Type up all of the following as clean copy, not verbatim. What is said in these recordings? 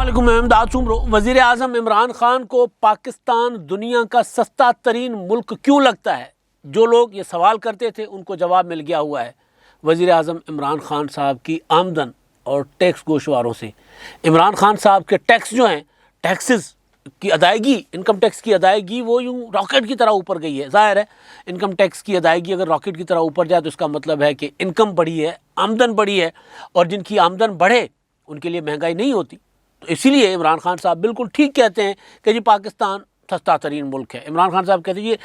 अस्सलामुअलैकुम, मैं इमदाद सुमरो। वज़ीर आज़म इमरान खान को पाकिस्तान दुनिया का सस्ता तरीन मुल्क क्यों लगता है? जो लोग ये सवाल करते थे उनको जवाब मिल गया हुआ है। वज़ीर आज़म इमरान खान साहब की आमदन और टैक्स गोशवारों से। इमरान खान साहब के टैक्स जो हैं, टैक्सेस की अदायगी, इनकम टैक्स की अदायगी वो यूँ रॉकेट की तरह ऊपर गई है। ज़ाहिर है इनकम टैक्स की अदायगी अगर रॉकेट की तरह ऊपर जाए तो इसका मतलब है कि इनकम बढ़ी है, आमदन बढ़ी है, और जिनकी आमदन बढ़े उनके लिए महंगाई नहीं होती। तो इसीलिए इमरान खान साहब बिल्कुल ठीक कहते हैं कि जी पाकिस्तान सस्ता तरीन मुल्क है। इमरान खान साहब कहते हैं ये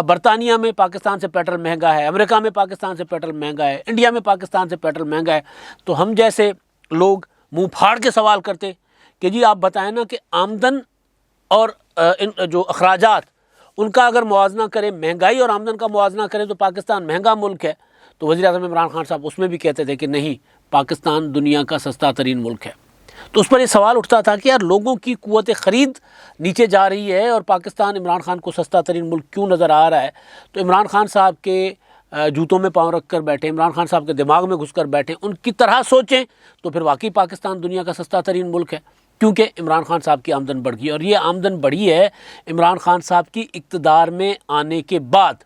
बरतानिया में पाकिस्तान से पेट्रोल महंगा है, अमेरिका में पाकिस्तान से पेट्रोल महंगा है, इंडिया में पाकिस्तान से पेट्रोल महंगा है। तो हम जैसे लोग मुंह फाड़ के सवाल करते कि जी आप बताएं ना कि आमदन और इन जो अखराजात उनका अगर मुआवजा करें, महंगाई और आमदन का मुआवजा करें तो पाकिस्तान महंगा मुल्क है। तो वज़ीर आज़म इमरान खान साहब उसमें भी कहते थे कि नहीं, पाकिस्तान दुनिया का सस्ता तरीन मुल्क है। तो उस पर ये सवाल उठता था कि यार लोगों की कुव्वत ख़रीद नीचे जा रही है और पाकिस्तान इमरान खान को सस्ता तरीन मुल्क क्यों नज़र आ रहा है। तो इमरान खान साहब के जूतों में पाँव रख कर बैठे, इमरान खान साहब के दिमाग में घुस कर बैठे, उनकी तरह सोचें तो फिर वाकई पाकिस्तान दुनिया का सस्ता तरीन मुल्क है, क्योंकि इमरान खान साहब की आमदन बढ़ गई। और ये आमदन बढ़ी है इमरान खान साहब की इक़्तिदार में आने के बाद।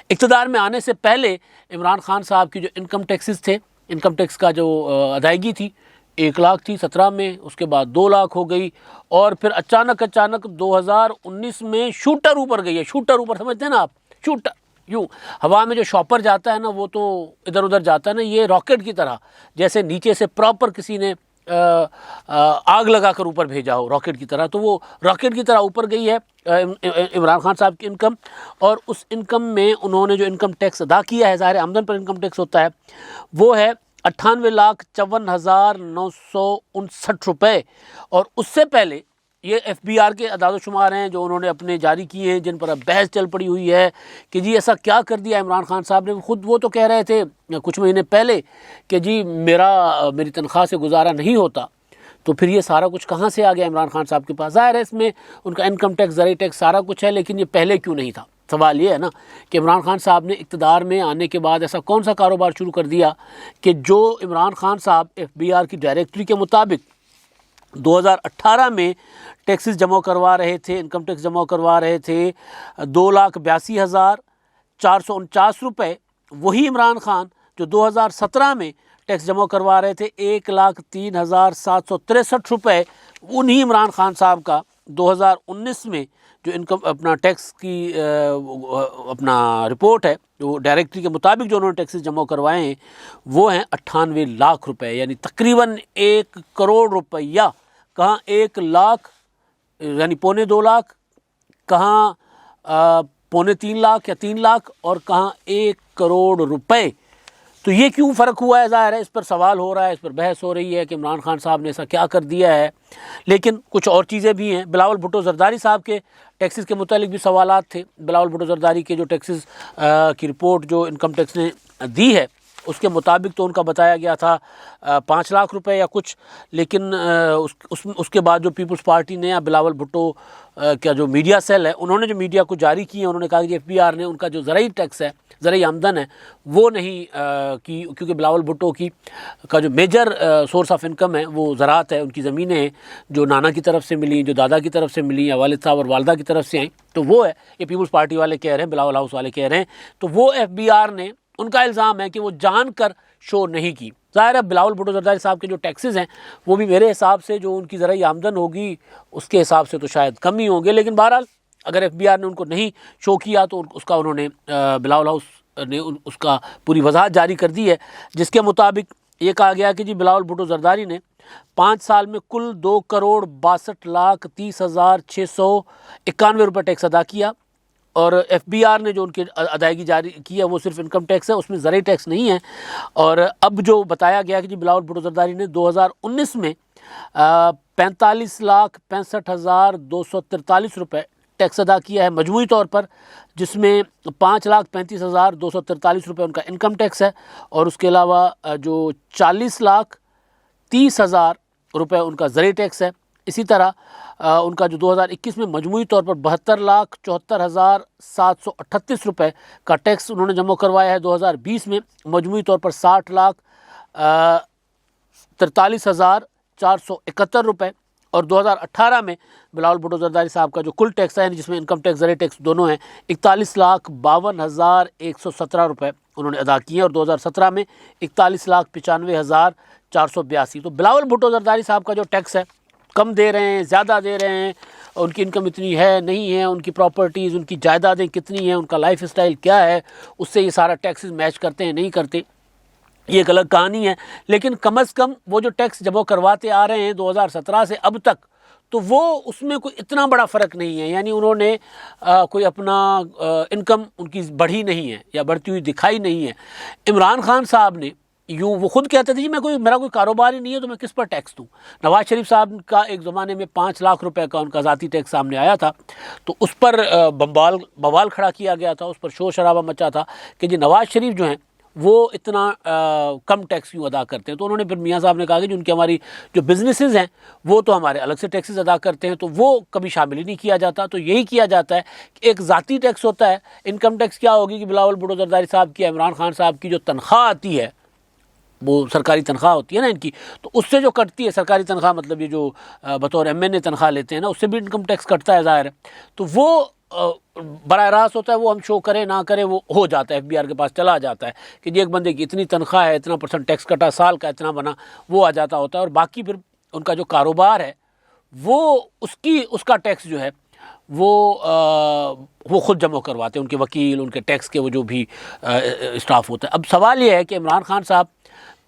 इक़्तिदार में आने से पहले इमरान खान साहब की जो इनकम टैक्सेस थे, इनकम टैक्स का जो अदायगी थी 1 लाख थी 17 में, उसके बाद 2 लाख हो गई, और फिर अचानक 2019 में शूटर ऊपर गई है। शूटर ऊपर समझते हैं ना आप, शूटर यूँ हवा में जो शॉपर जाता है ना वो तो इधर उधर जाता है ना, ये रॉकेट की तरह, जैसे नीचे से प्रॉपर किसी ने आग लगाकर ऊपर भेजा हो रॉकेट की तरह। तो वो रॉकेट की तरह ऊपर गई है इमरान खान साहब की इनकम। और उस इनकम में उन्होंने जो इनकम टैक्स अदा किया है, ज़ाहिर आमदन पर इनकम टैक्स होता है, वो है 98,54,959 रुपये। और उससे पहले ये FBR के अदाद-ओ-शुमार हैं जो उन्होंने अपने जारी किए हैं, जिन पर अब बहस चल पड़ी हुई है कि जी ऐसा क्या कर दिया इमरान खान साहब ने। खुद वो तो कह रहे थे कुछ महीने पहले कि जी मेरी तनख्वाह से गुजारा नहीं होता। तो फिर ये सारा कुछ कहाँ से आ गया इमरान खान साहब के पास? ज़ाहिर है इसमें उनका इनकम टैक्स, ज़राई टैक्स सारा कुछ है, लेकिन ये पहले क्यों नहीं था? सवाल ये है ना कि इमरान खान साहब ने इक़्तिदार में आने के बाद ऐसा कौन सा कारोबार शुरू कर दिया कि जो इमरान खान साहब FBR की डायरेक्टरी के मुताबिक 2018 में टैक्सेस जमा करवा रहे थे, इनकम टैक्स जमा करवा रहे थे 2,82,449 रुपये, वही इमरान खान जो 2017 में टैक्स जमा करवा रहे थे 1,03,763 रुपये, उन्हीं इमरान खान साहब का 2019 में जो इनकम अपना टैक्स की अपना रिपोर्ट है, जो डायरेक्टरी के मुताबिक जो उन्होंने टैक्सेस जमा करवाए हैं वो हैं 98 लाख रुपए, यानी तकरीबन 1 करोड़ रुपया। कहाँ 1 लाख यानी 2.25 लाख, कहाँ 3.25 लाख या 3 लाख, और कहाँ 1 करोड़ रुपए। तो ये क्यों फ़र्क हुआ है? ज़ाहिर है इस पर सवाल हो रहा है, इस पर बहस हो रही है कि इमरान खान साहब ने ऐसा क्या कर दिया है। लेकिन कुछ और चीज़ें भी हैं। बिलावल भुट्टो ज़रदारी साहब के टैक्सेस के मुतालिक भी सवालात थे। बिलावल भुट्टो ज़रदारी के जो टैक्सेस की रिपोर्ट जो इनकम टैक्स ने दी है उसके मुताबिक तो उनका बताया गया था 5 लाख रुपए या कुछ, लेकिन उसके बाद जो पीपल्स पार्टी ने या बिलावल भुट्टो का जो मीडिया सेल है, उन्होंने जो मीडिया को जारी किए, उन्होंने कहा कि FBR ने उनका जो ज़राई टैक्स है, ज़राई आमदन है, वो नहीं की, क्योंकि बिलावल भुट्टो का जो मेजर सोर्स ऑफ इनकम है वो ज़राअत है। उनकी ज़मीनें हैं जो नाना की तरफ से मिली, जो दादा की तरफ से मिली, या वालिद साहब और वालदा की तरफ से आई, तो वो है। ये पीपल्स पार्टी वाले कह रहे हैं, बिलावल हाउस वाले कह रहे हैं। तो वो FBR ने, उनका इल्ज़ाम है कि वो जानकर शो नहीं की। ज़ाहिर है बिलावल भुट्टो ज़रदारी साहब के जो टैक्सेस हैं वो भी मेरे हिसाब से जो उनकी ज़राई आमदन होगी उसके हिसाब से तो शायद कम ही होंगे, लेकिन बहरहाल अगर FBR ने उनको नहीं शो किया तो उसका उन्होंने बिलावल हाउस ने उसका पूरी वजाहत जारी कर दी है, जिसके मुताबिक ये कहा गया कि जी बिलावल भुट्टो ज़रदारी ने 5 साल में कुल 2,62,30,691 रुपये टैक्स अदा किया। और FBR ने जो उनकी अदायगी जारी की है वो सिर्फ इनकम टैक्स है, उसमें ज़राई टैक्स नहीं है। और अब जो बताया गया कि जी बिलावल भुट्टो ज़रदारी ने 2019 में 45,65,243 रुपये टैक्स अदा किया है मजमूई तौर पर, जिसमें 5,35,243 रुपये उनका इनकम टैक्स है, और उसके अलावा जो 40,30,000 रुपये उनका ज़राई टैक्स है। इसी तरह उनका जो 2021 में मजमूई तौर पर 72,74,738 रुपये का टैक्स उन्होंने जमा करवाया है। 2020 में मजमूई तौर पर 60,43,471 रुपये, और 2018 में बिलावल भुट्टो जरदारी साहब का जो कुल टैक्स है, जिसमें इनकम टैक्स ज़रिए टैक्स दोनों हैं, 41,52,117 रुपये उन्होंने अदा किए और 2017 में 41,95,482। तो बिलावल भुट्टो जरदारी साहब का जो टैक्स है, कम दे रहे हैं, ज़्यादा दे रहे हैं, उनकी इनकम इतनी है नहीं है, उनकी प्रॉपर्टीज़, उनकी जायदादें कितनी हैं, उनका लाइफ स्टाइल क्या है, उससे ये सारा टैक्सेस मैच करते हैं नहीं करते, ये एक अलग कहानी है। लेकिन कम से कम वो जो टैक्स जमा करवाते आ रहे हैं 2017 से अब तक, तो वो उसमें कोई इतना बड़ा फ़र्क नहीं है। यानी उन्होंने कोई अपना इनकम उनकी बढ़ी नहीं है या बढ़ती हुई दिखाई नहीं है। इमरान खान साहब ने यूँ, वो खुद कहते थे जी मेरा कोई कारोबार ही नहीं है तो मैं किस पर टैक्स दूँ। नवाज़ शरीफ साहब का एक ज़माने में 5 लाख रुपए का उनका ज़ाती टैक्स सामने आया था, तो उस पर बवाल खड़ा किया गया था, उस पर शोर शराबा मचा था कि जी नवाज़ शरीफ जो हैं वो इतना कम टैक्स क्यों अदा करते हैं। तो उन्होंने फिर मियाँ साहब ने कहा कि जो उनकी हमारी जो बिजनेसेस हैं वो तो हमारे अलग से टैक्सेस अदा करते हैं, तो वो कभी शामिल ही नहीं किया जाता। तो यही किया जाता है कि एक ज़ाती टैक्स होता है। इनकम टैक्स क्या होगी कि बिलावल भुट्टो जरदारी साहब की, इमरान खान साहब की जो तनख्वाह आती है, वो सरकारी तनख्वाह होती है ना इनकी, तो उससे जो कटती है सरकारी तनख्वाह, मतलब ये जो बतौर MNA तनख्वाह लेते हैं ना, उससे भी इनकम टैक्स कटता है ज़ाहिर है। तो वो बराह रास्त होता है, वो हम शो करें ना करें वो हो जाता है, FBR के पास चला जाता है कि जी एक बंदे की इतनी तनख्वाह है, इतना % टैक्स कटा, साल का इतना बना, वो आ जाता होता है। और बाकी फिर उनका जो कारोबार है वो उसका टैक्स जो है वो खुद जमा करवाते हैं, उनके वकील, उनके टैक्स के वो जो भी स्टाफ होता है। अब सवाल ये है कि इमरान खान साहब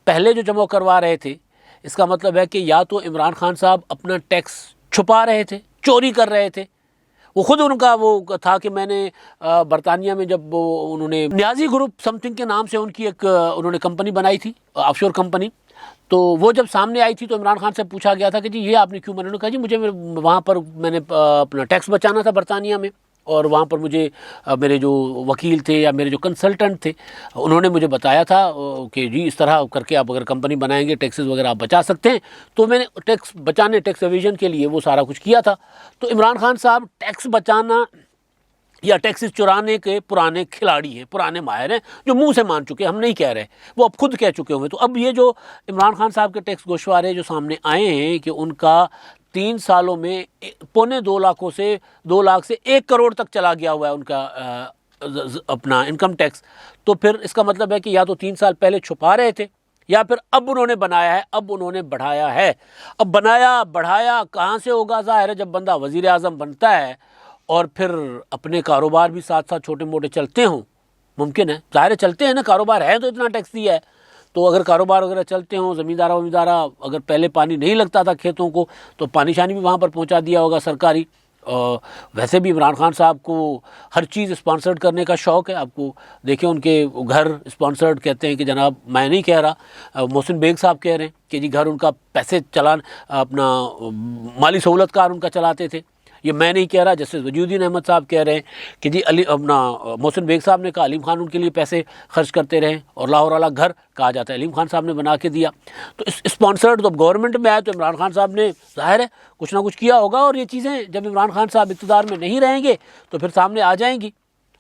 पहले जो जमा करवा रहे थे, इसका मतलब है कि या तो इमरान खान साहब अपना टैक्स छुपा रहे थे, चोरी कर रहे थे। वो खुद उनका वो था कि मैंने बरतानिया में जब उन्होंने न्याजी ग्रुप समथिंग के नाम से उनकी एक उन्होंने कंपनी बनाई थी, ऑफशोर कंपनी, तो वो जब सामने आई थी तो इमरान खान से पूछा गया था कि जी ये आपने क्यों बनाया। उन्होंने कहा जी मुझे वहाँ पर मैंने अपना टैक्स बचाना था बरतानिया में, और वहाँ पर मुझे मेरे जो वकील थे या मेरे जो कंसल्टेंट थे उन्होंने मुझे बताया था कि जी इस तरह करके आप अगर कंपनी बनाएंगे टैक्सेस वगैरह आप बचा सकते हैं। तो मैंने टैक्स बचाने, टैक्स एविजन के लिए वो सारा कुछ किया था। तो इमरान खान साहब टैक्स बचाना या टैक्सेस चुराने के पुराने खिलाड़ी हैं, पुराने माहिर हैं, जो मुंह से मान चुके, हम नहीं कह रहे, वो अब खुद कह चुके हुए। तो अब ये जो इमरान खान साहब के टैक्स गोशवारे जो सामने आए हैं कि उनका 3 सालों में 2.25 लाखों से 2 लाख से 1 करोड़ तक चला गया हुआ है उनका अपना इनकम टैक्स। तो फिर इसका मतलब है कि या तो 3 साल पहले छुपा रहे थे या फिर अब उन्होंने बनाया है, अब उन्होंने बढ़ाया है। अब बनाया बढ़ाया कहाँ से होगा? ज़ाहिर है जब बंदा वज़ीर आज़म बनता है और फिर अपने कारोबार भी साथ साथ छोटे मोटे चलते हों, मुमकिन है, ज़ाहिर है चलते हैं ना, कारोबार है तो इतना टैक्स दिया है। तो अगर कारोबार वगैरह चलते हों, ज़मींदारा अगर पहले पानी नहीं लगता था खेतों को तो पानी शानी भी वहाँ पर पहुँचा दिया होगा सरकारी। वैसे भी इमरान खान साहब को हर चीज़ स्पॉन्सर्ड करने का शौक़ है। आपको देखें उनके घर स्पॉन्सर्ड कहते हैं कि जनाब, मैं नहीं कह रहा, मोहसिन बेग साहब कह रहे हैं कि जी घर उनका पैसे चलान अपना माली सहूलतकार उनका चलाते थे। ये मैं नहीं कह रहा, जस्टिस वजूद्दीन अहमद साहब कह रहे हैं कि जी मोहसिन बेग साहब ने कहा अलीम खान उनके लिए पैसे खर्च करते रहे और लाहौर वाला घर कहा जाता है अलीम खान साहब ने बना के दिया। तो स्पॉन्सर्ड तो गवर्नमेंट में आया तो इमरान खान साहब ने ज़ाहिर है कुछ ना कुछ किया होगा। और ये चीज़ें जब इमरान खान साहब इक़्तिदार में नहीं रहेंगे तो फिर सामने आ जाएंगी।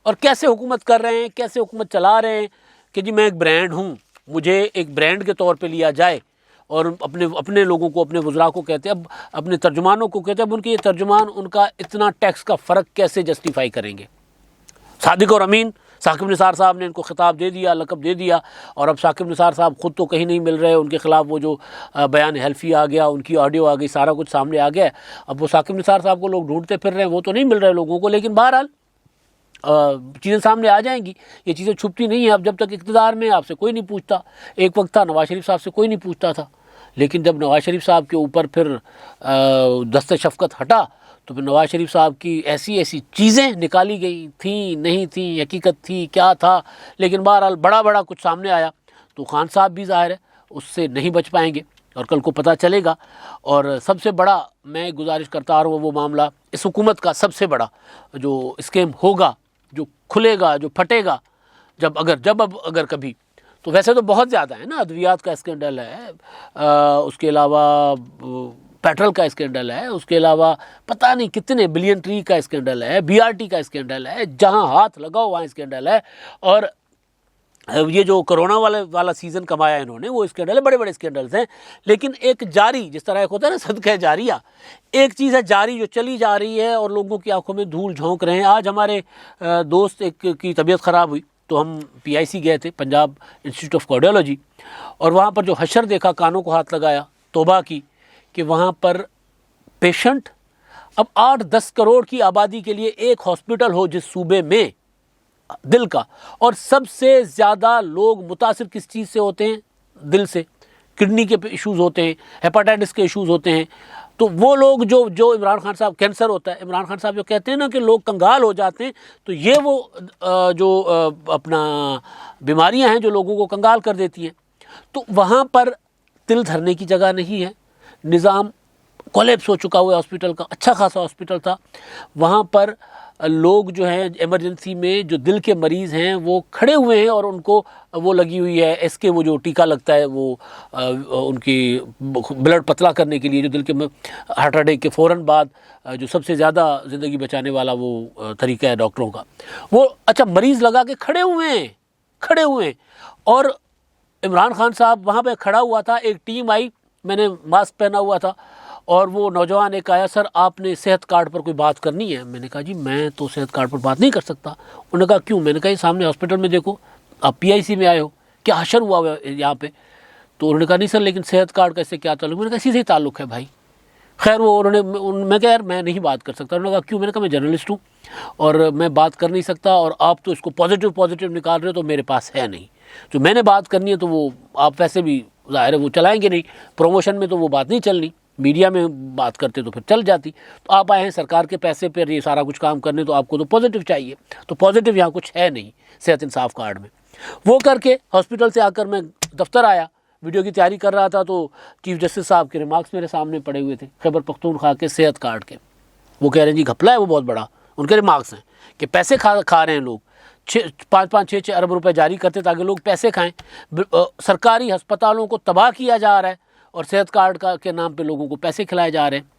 और कैसे हुकूमत कर रहे हैं, कैसे हुकूमत चला रहे हैं कि जी मैं एक ब्रांड हूँ, मुझे एक ब्रांड के तौर पर लिया जाए। और अपने लोगों को, अपने वज़रा को कहते हैं, अब अपने तर्जुमानों को कहते हैं, अब उनके ये तर्जुमान उनका इतना टैक्स का फ़र्क कैसे जस्टिफाई करेंगे। सादिक और अमीन, साकिब निसार साहब ने इनको खिताब दे दिया, लक़ब दे दिया, और अब साकिब निसार साहब ख़ुद तो कहीं नहीं मिल रहे, उनके ख़िलाफ़ वो जो बयान हल्फी आ गया, उनकी ऑडियो आ गई, सारा कुछ सामने आ गया। अब वो साकिब निसार साहब को लोग ढूंढते फिर रहे हैं, वो तो नहीं मिल रहे लोगों को। लेकिन बहरहाल चीज़ें सामने आ जाएंगी, ये चीज़ें छुपती नहीं हैं। अब जब तक इक़्तिदार में आपसे कोई नहीं पूछता, एक वक्त था नवाज़ शरीफ साहब से कोई नहीं पूछता था, लेकिन जब नवाज़ शरीफ साहब के ऊपर फिर दस्ते शफ़क़त हटा तो फिर नवाज़ शरीफ साहब की ऐसी ऐसी चीज़ें निकाली गई थी, नहीं थी, हकीकत थी, क्या था। लेकिन बहरहाल बड़ा कुछ सामने आया तो खान साहब भी ज़ाहिर है उससे नहीं बच पाएंगे और कल को पता चलेगा। और सबसे बड़ा मैं गुजारिश करता रहा हूँ वो मामला, इस हुकूमत का सबसे बड़ा जो स्कैम होगा, जो खुलेगा, जो फटेगा, जब अगर कभी, तो वैसे तो बहुत ज़्यादा है ना, अद्वियात का स्कैंडल है, उसके अलावा पेट्रोल का स्कैंडल है, उसके अलावा पता नहीं कितने बिलियन ट्री का स्कैंडल है, BRT का स्कैंडल है, जहां हाथ लगाओ वहाँ स्कैंडल है। और ये जो कोरोना वाला सीज़न कमाया इन्होंने, वो स्कैंडल है, बड़े बड़े स्कैंडल्स हैं। लेकिन एक जारी, जिस तरह एक होता है ना सदका जारिया, एक चीज़ है जारी जो चली जा रही है और लोगों की आंखों में धूल झोंक रहे हैं। आज हमारे दोस्त एक की तबीयत ख़राब हुई तो हम PIC गए थे, पंजाब इंस्टीट्यूट ऑफ कार्डियोलॉजी, और वहाँ पर जो हशर देखा, कानों को हाथ लगाया, तौबा की कि वहाँ पर पेशेंट, अब 8-10 करोड़ की आबादी के लिए एक हॉस्पिटल हो जिस सूबे में दिल का, और सबसे ज़्यादा लोग मुतासिर किस चीज़ से होते हैं? दिल से। किडनी के इश्यूज़ होते हैं, हेपाटाइटिस के इश्यूज़ होते हैं। तो वो लोग जो इमरान खान साहब, कैंसर होता है, इमरान खान साहब जो कहते हैं ना कि लोग कंगाल हो जाते हैं, तो ये वो अपना बीमारियां हैं जो लोगों को कंगाल कर देती हैं। तो वहाँ पर तिल धरने की जगह नहीं है। निज़ाम कोलैप्स हो चुका हुआ है हॉस्पिटल का, अच्छा खासा हॉस्पिटल था। वहाँ पर लोग जो हैं इमरजेंसी में, जो दिल के मरीज़ हैं, वो खड़े हुए हैं और उनको वो लगी हुई है SK, वो जो टीका लगता है वो उनकी ब्लड पतला करने के लिए, जो दिल के हार्ट अटैक के फ़ौरन बाद जो सबसे ज़्यादा ज़िंदगी बचाने वाला वो तरीका है डॉक्टरों का, वो अच्छा मरीज़ लगा के खड़े हुए हैं। और इमरान खान साहब वहाँ पे खड़ा हुआ था, एक टीम आई, मैंने मास्क पहना हुआ था, और वो नौजवान एक आया, सर आपने सेहत कार्ड पर कोई बात करनी है? मैंने कहा जी मैं तो सेहत कार्ड पर बात नहीं कर सकता। उन्होंने कहा क्यों? मैंने कहा ये सामने हॉस्पिटल में देखो, आप PIC में आए हो, क्या हशर हुआ है यहाँ पे? तो उन्होंने कहा नहीं सर, लेकिन सेहत कार्ड का इससे क्या ताल्लुक? मैंने कहा सीधे ताल्लुक है भाई। खैर वो मैं कहा यार मैं नहीं बात कर सकता। उन्होंने कहा क्यों? मैंने कहा मैं जर्नलिस्ट हूँ और मैं बात कर नहीं सकता, और आप तो इसको पॉजिटिव निकाल रहे हो, तो मेरे पास है नहीं। जो मैंने बात करनी है तो वो आप वैसे भी ज़ाहिर है वो चलाएंगे नहीं, प्रमोशन में तो वो बात नहीं चलनी, मीडिया में बात करते तो फिर चल जाती। तो आप आए हैं सरकार के पैसे पर ये सारा कुछ काम करने, तो आपको तो पॉजिटिव चाहिए। तो पॉजिटिव यहाँ कुछ है नहीं सेहत इंसाफ कार्ड में। वो करके हॉस्पिटल से आकर मैं दफ्तर आया, वीडियो की तैयारी कर रहा था, तो चीफ जस्टिस साहब के रिमार्क्स मेरे सामने पड़े हुए थे खैबर पख्तूनख्वा के सेहत कार्ड के। वो कह रहे हैं जी घपला है वो बहुत बड़ा, उनके रिमार्क्स हैं कि पैसे खा रहे हैं लोग, 5-5, 6-6 अरब रुपए जारी करते ताकि लोग पैसे खाएं। सरकारी अस्पतालों को तबाह किया जा रहा है और सेहत कार्ड के नाम पे लोगों को पैसे खिलाए जा रहे हैं।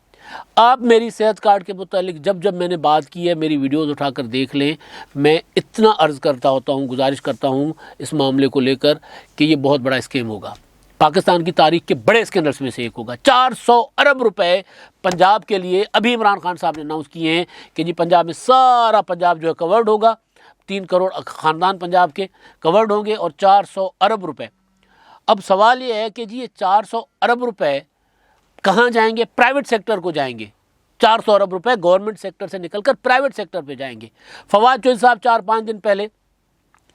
आप मेरी सेहत कार्ड के मुतालिक जब मैंने बात की है, मेरी वीडियोज़ उठाकर देख लें। मैं इतना अर्ज़ करता होता हूँ, गुजारिश करता हूँ इस मामले को लेकर कि ये बहुत बड़ा स्कीम होगा, पाकिस्तान की तारीख के बड़े स्कैंडल्स में से एक होगा। 400 अरब रुपए पंजाब के लिए अभी इमरान खान साहब ने अनाउंस किए हैं कि जी पंजाब में सारा पंजाब जो है कवर्ड होगा, 3 करोड़ ख़ानदान पंजाब के कवर्ड होंगे, और 400 अरब रुपए। अब सवाल ये है कि जी ये 400 अरब रुपए कहाँ जाएंगे? प्राइवेट सेक्टर को जाएंगे। 400 अरब रुपए गवर्नमेंट सेक्टर से निकलकर प्राइवेट सेक्टर पे जाएंगे। फवाद चौधरी साहब 4-5 दिन पहले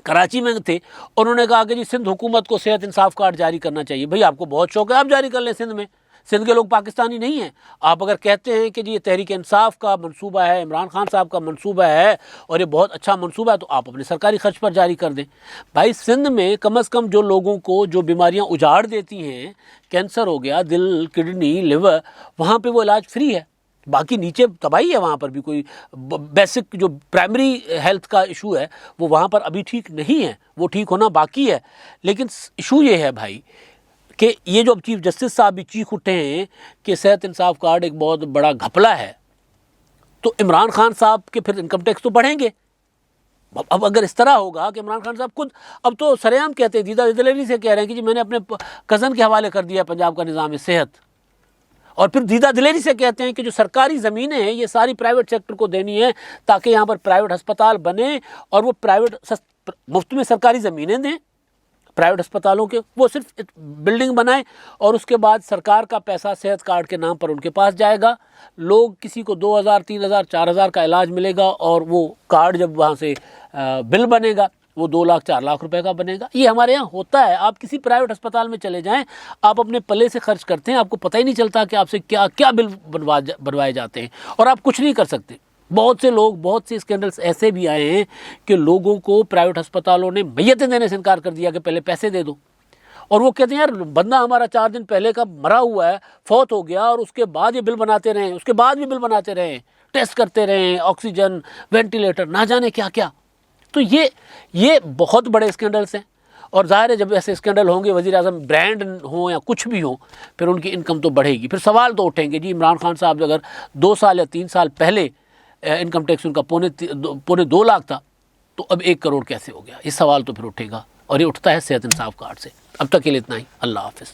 कराची में थे, उन्होंने कहा कि जी सिंध हुकूमत को सेहत इंसाफ कार्ड जारी करना चाहिए। भाई आपको बहुत शौक है, आप जारी कर लें सिंध में, सिंध के लोग पाकिस्तानी नहीं हैं। आप अगर कहते हैं कि जी ये तहरीक इंसाफ का मंसूबा है, इमरान खान साहब का मंसूबा है और ये बहुत अच्छा मंसूबा है, तो आप अपने सरकारी खर्च पर जारी कर दें। भाई सिंध में कम से कम जो लोगों को जो बीमारियां उजाड़ देती हैं, कैंसर हो गया, दिल, किडनी, लिवर, वहाँ पर वो इलाज फ्री है। बाकी नीचे तबाही है, वहाँ पर भी कोई बेसिक जो प्राइमरी हेल्थ का इशू है वो वहाँ पर अभी ठीक नहीं है, वो ठीक होना बाकी है। लेकिन इशू ये है भाई कि ये जो चीफ जस्टिस साहब भी चीख उठे हैं कि सेहत इंसाफ कार्ड एक बहुत बड़ा घपला है, तो इमरान खान साहब के फिर इनकम टैक्स तो बढ़ेंगे। अब अगर इस तरह होगा कि इमरान खान साहब खुद अब तो सरेआम कहते हैं, दीदा दिलेरी से कह रहे हैं कि जी मैंने अपने कज़न के हवाले कर दिया पंजाब का निज़ाम सेहत, और फिर दीदा दिलेरी से कहते हैं कि जो सरकारी ज़मीनें हैं ये सारी प्राइवेट सेक्टर को देनी है ताकि यहाँ पर प्राइवेट अस्पताल बने, और वो प्राइवेट मुफ्त में सरकारी ज़मीनें दें प्राइवेट अस्पतालों के, वो सिर्फ बिल्डिंग बनाएं और उसके बाद सरकार का पैसा सेहत कार्ड के नाम पर उनके पास जाएगा। लोग किसी को 2000, 3000, 4000 का इलाज मिलेगा, और वो कार्ड जब वहाँ से बिल बनेगा वो 2 लाख 4 लाख रुपए का बनेगा। ये हमारे यहाँ होता है। आप किसी प्राइवेट अस्पताल में चले जाएं, आप अपने पल्ले से खर्च करते हैं, आपको पता ही नहीं चलता कि आपसे क्या क्या बिल बनवाए जाते हैं, और आप कुछ नहीं कर सकते। बहुत से लोग, बहुत से स्कैंडल्स ऐसे भी आए हैं कि लोगों को प्राइवेट अस्पतालों ने मैयतें देने से इनकार कर दिया कि पहले पैसे दे दो, और वो कहते हैं यार बंदा हमारा 4 दिन पहले का मरा हुआ है, फौत हो गया, और उसके बाद ये बिल बनाते रहे, उसके बाद भी बिल बनाते रहे, टेस्ट करते रहे, ऑक्सीजन, वेंटिलेटर, ना जाने क्या क्या। तो ये बहुत बड़े स्कैंडल्स हैं, और ज़ाहिर है जब ऐसे स्कैंडल होंगे, वज़ीर आज़म ब्रांड हो या कुछ भी हो, फिर उनकी इनकम तो बढ़ेगी। फिर सवाल तो उठेंगे जी इमरान खान साहब अगर 2 साल या 3 साल पहले इनकम टैक्स उनका 2.25 लाख था, तो अब 1 करोड़ कैसे हो गया? ये सवाल तो फिर उठेगा। और ये उठता है सेहत इंसाफ कार्ड से। अब तक के लिए इतना ही। अल्लाह हाफिज़।